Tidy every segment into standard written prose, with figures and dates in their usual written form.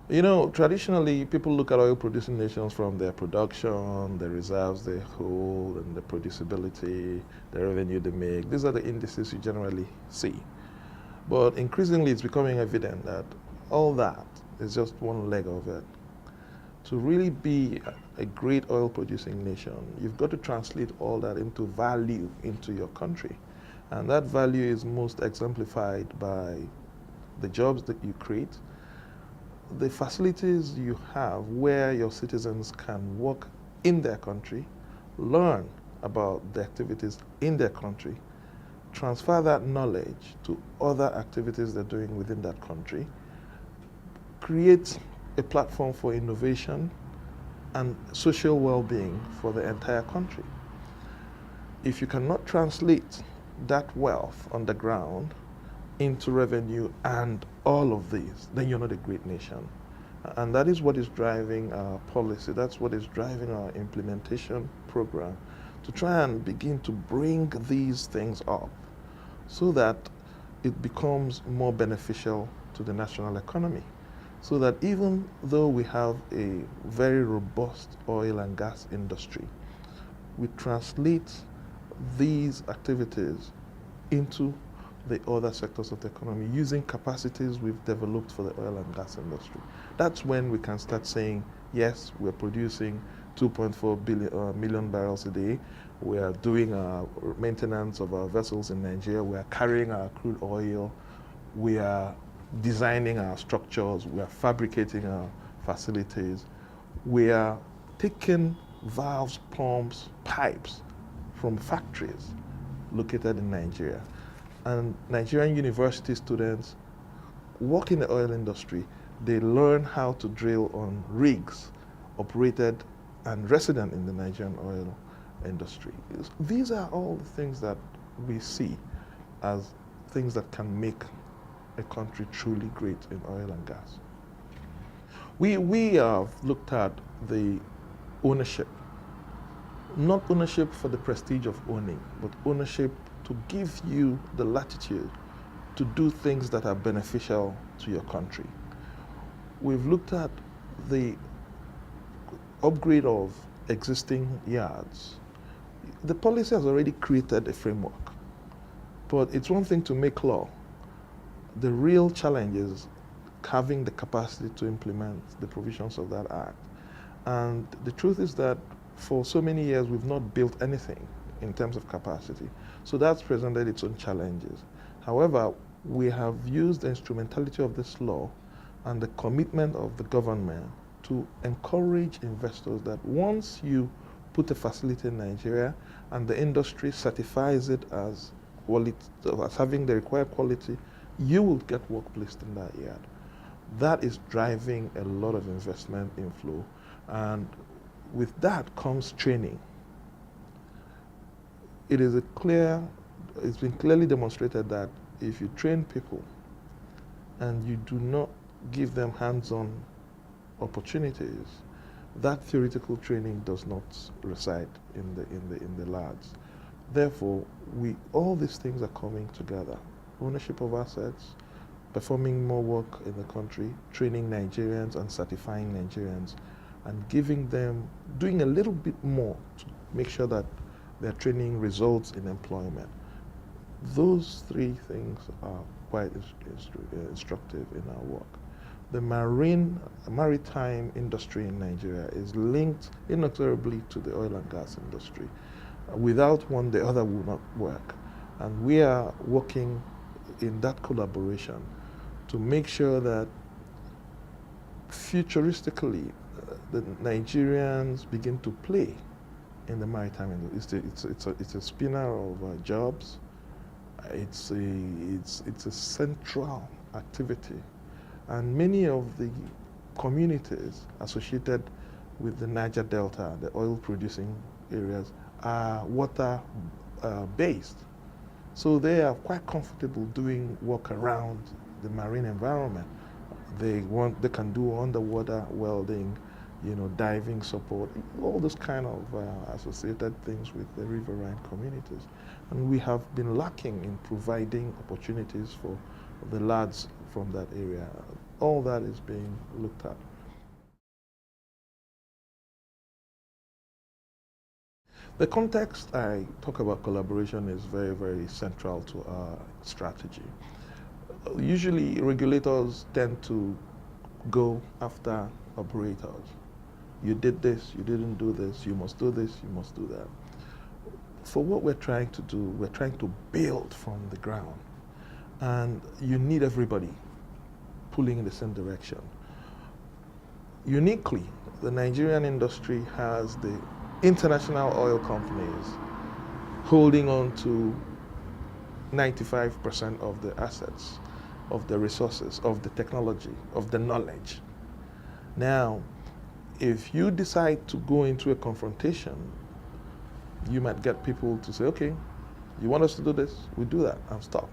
You know, traditionally, people look at oil-producing nations from their production, the reserves they hold, and the producibility, the revenue they make. These are the indices you generally see. But increasingly, it's becoming evident that all that is just one leg of it. To really be a great oil-producing nation, you've got to translate all that into value into your country. And that value is most exemplified by the jobs that you create, the facilities you have where your citizens can work in their country, learn about the activities in their country, transfer that knowledge to other activities they're doing within that country, create a platform for innovation and social well-being for the entire country. If you cannot translate that wealth on the ground into revenue and all of these, then you're not a great nation. And that is what is driving our policy. That's what is driving our implementation program, to try and begin to bring these things up so that it becomes more beneficial to the national economy. So that even though we have a very robust oil and gas industry, we translate these activities into the other sectors of the economy using capacities we've developed for the oil and gas industry. That's when we can start saying, yes, we're producing 2.4 million barrels a day. We are doing our maintenance of our vessels in Nigeria. We are carrying our crude oil. We are designing our structures. We are fabricating our facilities. We are taking valves, pumps, pipes from factories located in Nigeria. And Nigerian university students work in the oil industry. They learn how to drill on rigs operated and resident in the Nigerian oil industry. These are all the things that we see as things that can make a country truly great in oil and gas. We have looked at the ownership, not ownership for the prestige of owning, but ownership to give you the latitude to do things that are beneficial to your country. We've looked at the upgrade of existing yards. The policy has already created a framework, but it's one thing to make law. The real challenge is having the capacity to implement the provisions of that act. And the truth is that for so many years we've not built anything in terms of capacity. So that's presented its own challenges. However, we have used the instrumentality of this law and the commitment of the government to encourage investors that once you put a facility in Nigeria and the industry certifies it as having the required quality, you will get work placed in that yard. That is driving a lot of investment inflow, and with that comes training. It's been clearly demonstrated that if you train people and you do not give them hands-on opportunities, that theoretical training does not reside in the labs. Therefore, all these things are coming together. Ownership of assets, performing more work in the country, training Nigerians and certifying Nigerians, and doing a little bit more to make sure that their training results in employment. Those three things are quite instructive in our work. The maritime industry in Nigeria is linked inexorably to the oil and gas industry. Without one, the other will not work. And we are working in that collaboration to make sure that futuristically the Nigerians begin to play in the maritime industry. It's a spinner of jobs. It's a central activity, and many of the communities associated with the Niger Delta, the oil-producing areas, are water-based. So they are quite comfortable doing work around the marine environment. They can do underwater welding, diving support, all those kind of associated things with the riverine communities. And we have been lacking in providing opportunities for the lads from that area. All that is being looked at. The context I talk about collaboration is very, very central to our strategy. Usually regulators tend to go after operators. You did this, you didn't do this, you must do this, you must do that. For what we're trying to do, we're trying to build from the ground. And you need everybody pulling in the same direction. Uniquely, the Nigerian industry has the international oil companies holding on to 95% of the assets, of the resources, of the technology, of the knowledge. Now, if you decide to go into a confrontation, you might get people to say, okay, you want us to do this? We do that and stop.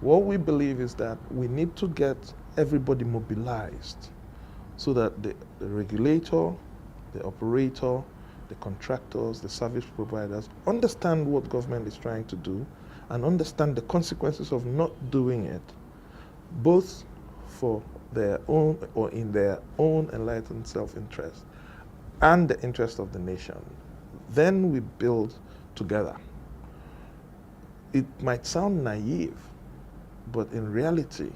What we believe is that we need to get everybody mobilized so that the regulator, the operator, the contractors, the service providers understand what government is trying to do and understand the consequences of not doing it, both for their own or in their own enlightened self-interest and the interest of the nation. Then we build together. It might sound naive, but in reality,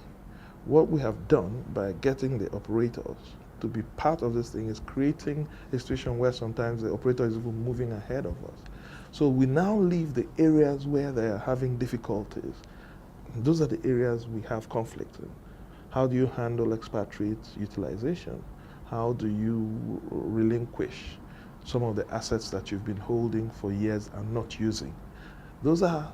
what we have done by getting the operators to be part of this thing is creating a situation where sometimes the operator is even moving ahead of us. So we now leave the areas where they are having difficulties. Those are the areas we have conflict in. How do you handle expatriate utilization? How do you relinquish some of the assets that you've been holding for years and not using? Those are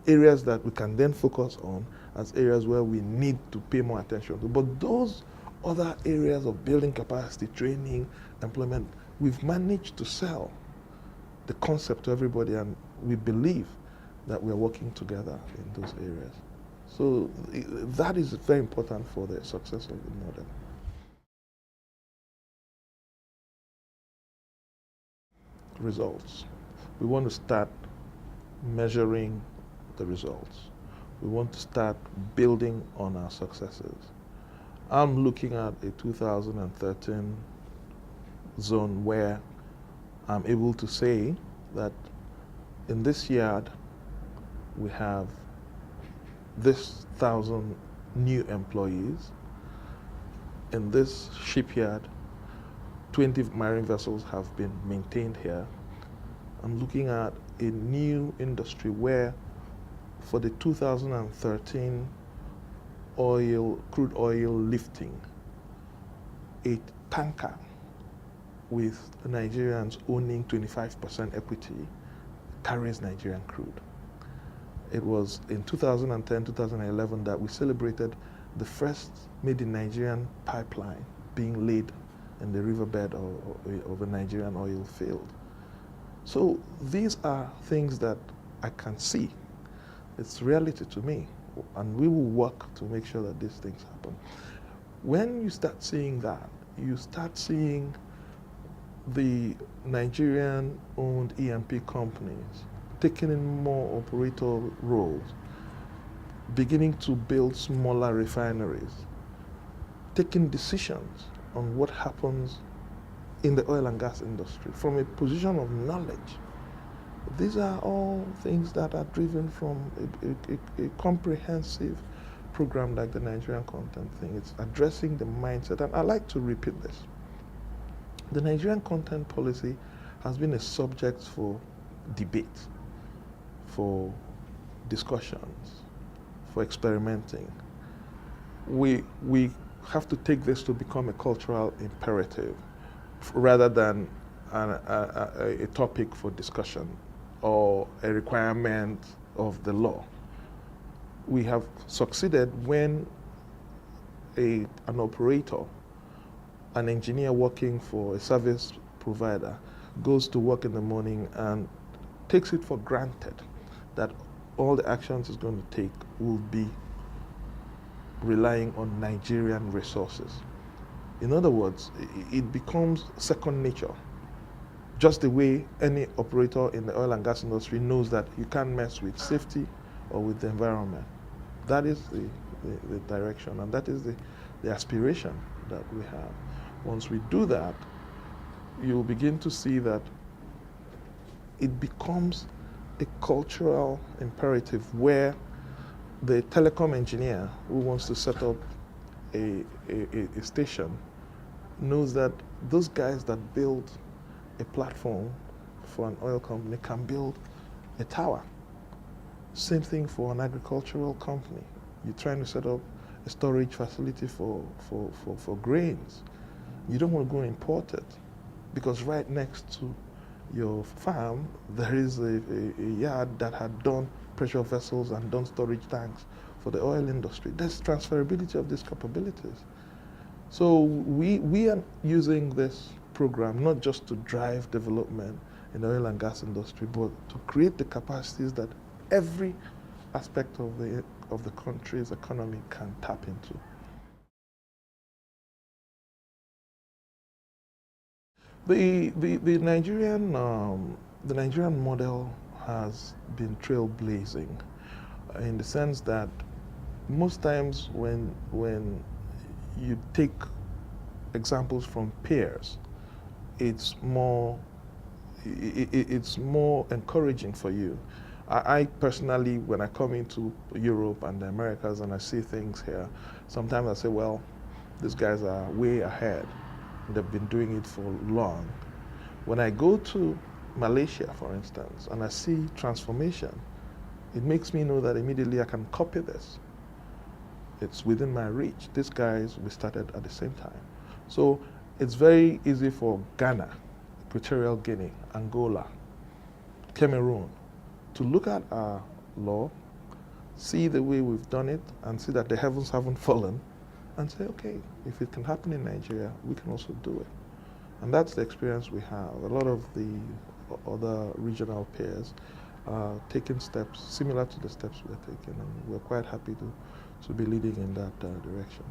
areas that we can then focus on as areas where we need to pay more attention to. But those other areas of building capacity, training, employment, we've managed to sell the concept to everybody, and we believe that we're working together in those areas. So that is very important for the success of the model. Results. We want to start measuring the results. We want to start building on our successes. I'm looking at a 2013 zone where I'm able to say that in this yard we have this 1,000 new employees. In this shipyard, 20 marine vessels have been maintained here. I'm looking at a new industry where for the 2013 crude oil lifting, a tanker with Nigerians owning 25% equity carries Nigerian crude. It was in 2010, 2011 that we celebrated the first made in Nigerian pipeline being laid in the riverbed of a Nigerian oil field. So these are things that I can see. It's reality to me, and we will work to make sure that these things happen. When you start seeing that, you start seeing the Nigerian-owned E&P companies taking in more operator roles, beginning to build smaller refineries, taking decisions on what happens in the oil and gas industry from a position of knowledge. These are all things that are driven from a comprehensive program like the Nigerian Content thing. It's addressing the mindset, and I like to repeat this. The Nigerian content policy has been a subject for debate, for discussions, for experimenting. We have to take this to become a cultural imperative rather than a topic for discussion or a requirement of the law. We have succeeded when an operator, an engineer working for a service provider, goes to work in the morning and takes it for granted that all the actions he's going to take will be relying on Nigerian resources. In other words, it becomes second nature. Just the way any operator in the oil and gas industry knows that you can't mess with safety or with the environment. That is the direction, and that is the aspiration that we have. Once we do that, you'll begin to see that it becomes a cultural imperative where the telecom engineer who wants to set up a station knows that those guys that build a platform for an oil company can build a tower. Same thing for an agricultural company. You're trying to set up a storage facility for grains. You don't want to go import it because right next to your farm there is a yard that had done pressure vessels and done storage tanks for the oil industry. There's transferability of these capabilities. So we are using this program not just to drive development in the oil and gas industry, but to create the capacities that every aspect of the country's economy can tap into. The Nigerian model has been trailblazing in the sense that most times when you take examples from peers, it's more encouraging for you. I personally, when I come into Europe and the Americas and I see things here, sometimes I say, well, these guys are way ahead. They've been doing it for long. When I go to Malaysia, for instance, and I see transformation, it makes me know that immediately I can copy this. It's within my reach. These guys, we started at the same time. So it's very easy for Ghana, Equatorial Guinea, Angola, Cameroon, to look at our law, see the way we've done it, and see that the heavens haven't fallen, and say, okay, if it can happen in Nigeria, we can also do it. And that's the experience we have. A lot of the other regional peers are taking steps similar to the steps we're taking, and we're quite happy to be leading in that direction.